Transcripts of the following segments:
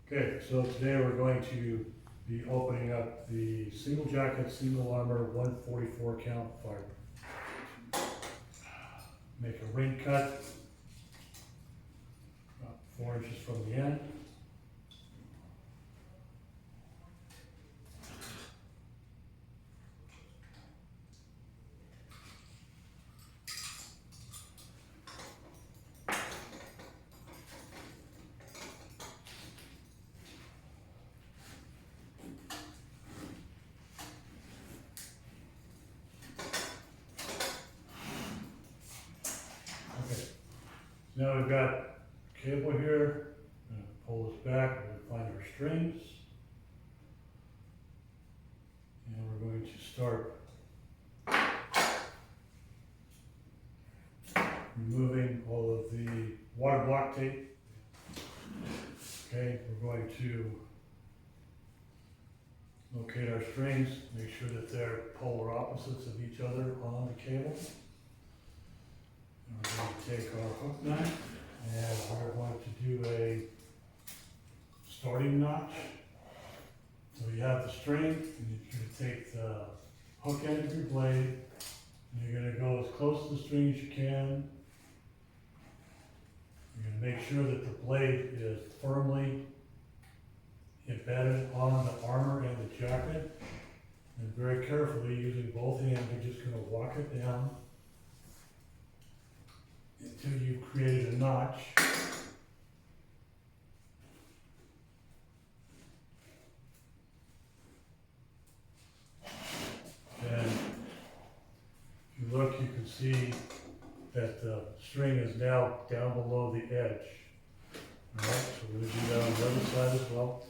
Okay, so today we're going to be opening up the single jacket, single armor, 144 count fiber. Make a ring cut, about 4 inches from the end. Now we've got cable here. I'm going to pull this back, we're going to find our strings. And we're going to start removing all of the water block tape. Okay, we're going to locate our strings, make sure that they're polar opposites of each other on the cable. And we're going to take our hook knife and we're going to do a starting notch. So you have the string and you're going to take the hook end of your blade and you're going to go as close to the string as you can. You're going to make sure that the blade is firmly embedded on the armor and the jacket. And very carefully, using both hands, you're just going to walk it down until you've created a notch. And if you look, you can see that the string is now down below the edge. All right, so we're going to do that on the other side as well.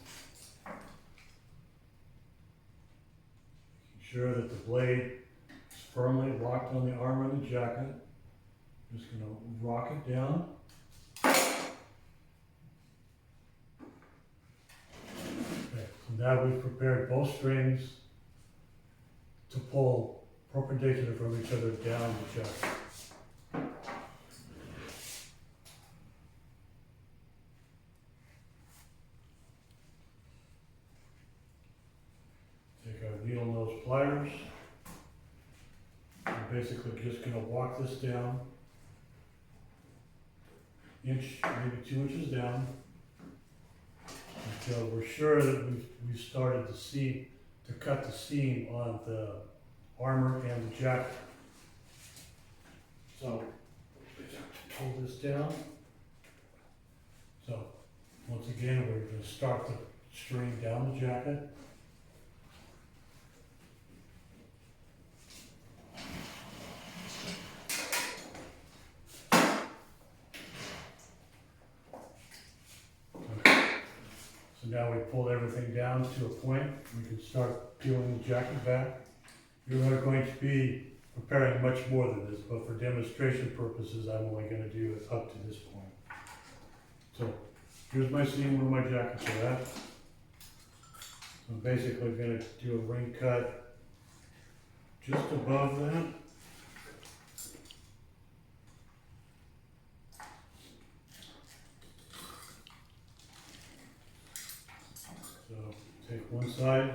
Making sure that the blade is firmly locked on the armor and the jacket. I'm just going to rock it down. Okay, so now we've prepared both strings to pull perpendicular from each other down the jacket. Take our needle nose pliers. We're basically just going to walk this down. Inch, maybe 2 inches down, until we're sure that we've started to cut the seam on the armor and the jacket. So, pull this down. So, once again, we're going to start the string down the jacket. Now we pulled everything down to a point. We can start peeling the jacket back. You're going to be preparing much more than this, but for demonstration purposes, I'm only going to do it up to this point. So here's my seam where my jackets are at. So I'm basically going to do a ring cut just above that. So take one side,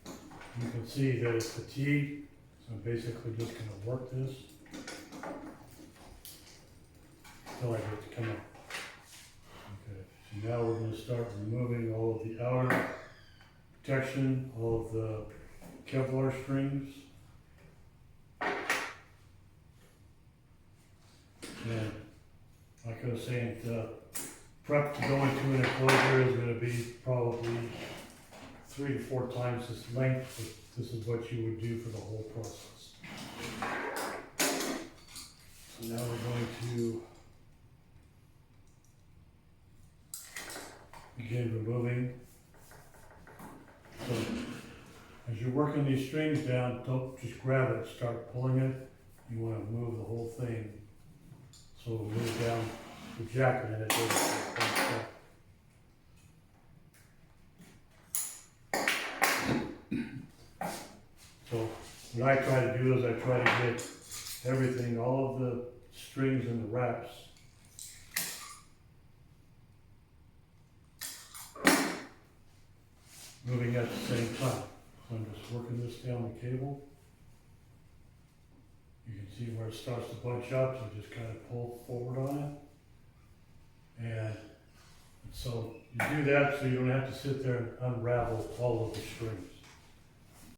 you can see that it's fatigued, so I'm basically just going to work this until I get it to come up. Okay, so now we're going to start removing all of the outer protection, all of the Kevlar strings. And like I was saying, the prep to go into an enclosure is going to be probably 3 to 4 times this length, but this is what you would do for the whole process. So now we're going to begin removing. So as you're working these strings down, don't just grab it, start pulling it. You want to move the whole thing so it'll move down the jacket and it doesn't. So what I try to do is I try to get everything, all of the strings and the wraps just working this down the cable. You can see where it starts to bunch up, so just kind of pull forward on it. And so you do that so you don't have to sit there and unravel all of the strings.